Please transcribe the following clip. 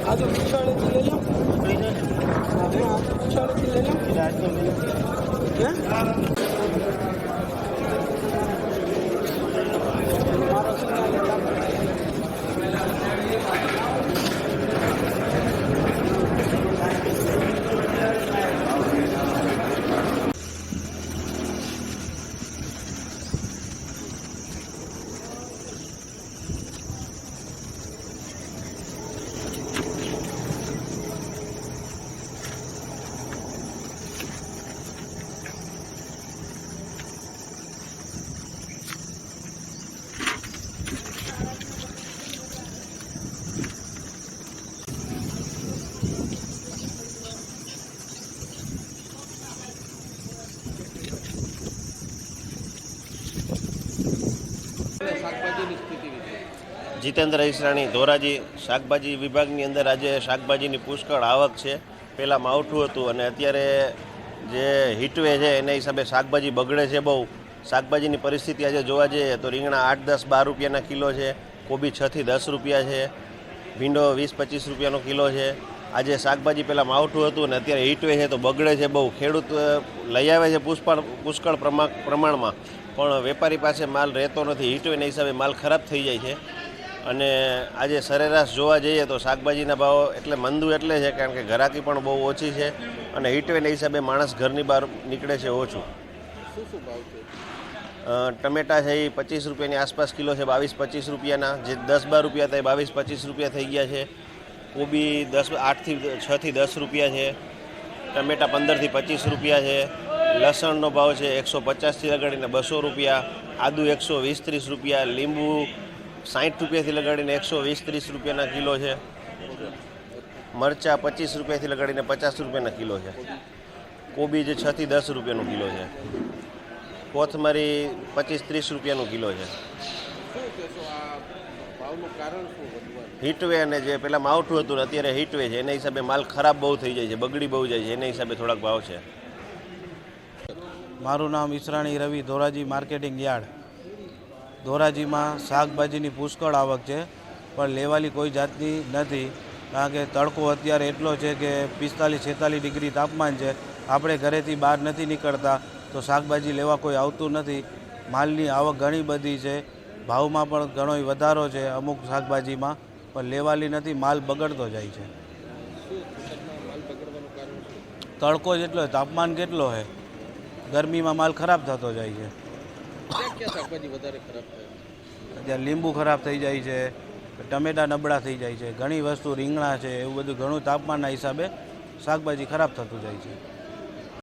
आज पिछाड़े की ले लो पिछाड़े की ले लो જીતેન્દ્ર ઈસરાણી ધોરાજી શાકભાજી વિભાગની અંદર આજે શાકભાજીની પુષ્કળ આવક છે. પહેલાં માવઠું હતું અને અત્યારે જે હીટવે છે એના હિસાબે શાકભાજી બગડે છે બહુ. શાકભાજીની પરિસ્થિતિ આજે જોવા જઈએ તો રીંગણા 8-10-12 રૂપિયાના કિલો છે, કોબી 6 થી 10 રૂપિયા છે, ભીંડો 20-25 રૂપિયાનો કિલો છે. આજે શાકભાજી પહેલાં માવઠું હતું અને અત્યારે હીટવે છે તો બગડે છે બહુ. ખેડૂત લઈ આવે છે પુષ્કળ પ્રમાણમાં, પણ વેપારી પાસે માલ રહેતો નથી. હીટવેના હિસાબે માલ ખરાબ થઈ જાય છે. અને આજે સરેરાશ જોવા જઈએ તો શાકભાજીના ભાવ એટલે મંદુ એટલે છે કારણ કે ઘરાકી પણ બહુ ઓછી છે અને હીટવેના હિસાબે માણસ ઘરની બહાર નીકળે છે ઓછું. શું ભાવ છે? ટમેટા છે એ 25 રૂપિયાની આસપાસ કિલો છે, 22-25 રૂપિયાના. જે 10-12 રૂપિયા હતા એ 22-25 રૂપિયા થઈ ગયા છે. કોબી 6 થી 10 રૂપિયા છે, ટમેટા 15 થી 25 રૂપિયા છે. લસણનો ભાવ છે 150થી લગાડીને 200 રૂપિયા, આદુ 120-30 રૂપિયા, લીંબુ 60 રૂપિયાથી લગાડીને 120-30 રૂપિયાના કિલો છે. મરચાં 25 રૂપિયાથી લગાડીને 50 રૂપિયાના કિલો છે. કોબી જે 6 થી 10 રૂપિયાનો કિલો છે. કોથમરી 25-30 રૂપિયાનો કિલો છે. હીટવે અને જે પહેલાં માવઠું હતું ને અત્યારે હીટવે છે એના હિસાબે માલ ખરાબ બહુ થઈ જાય છે, બગડી બહુ જાય છે, એના હિસાબે થોડાક ભાવ છે. મારું નામ ઈસરાણી રવિ, ધોરાજી માર્કેટિંગ યાર્ડ. ધોરાજીમાં શાકભાજીની પુષ્કળ આવક છે પણ લેવાલી કોઈ જાતની નથી, કારણ કે તડકો અત્યારે એટલો છે કે 45-46 ડિગ્રી તાપમાન છે. આપણે ઘરેથી બહાર નથી નીકળતા તો શાકભાજી લેવા કોઈ આવતું નથી. માલની આવક ઘણી બધી છે, ભાવમાં પણ ઘણો વધારો છે અમુક શાકભાજીમાં, પણ લેવાલી નથી, માલ બગડતો જાય છે. તડકો જેટલો હોય, તાપમાન કેટલો છે, ગરમીમાં માલ ખરાબ થતો જાય છે. અત્યારે લીંબુ ખરાબ થઈ જાય છે, ટમેટા નબળા થઈ જાય છે, ઘણી વસ્તુ રીંગણા છે, એવું બધું ઘણું તાપમાનના હિસાબે શાકભાજી ખરાબ થતું જાય છે.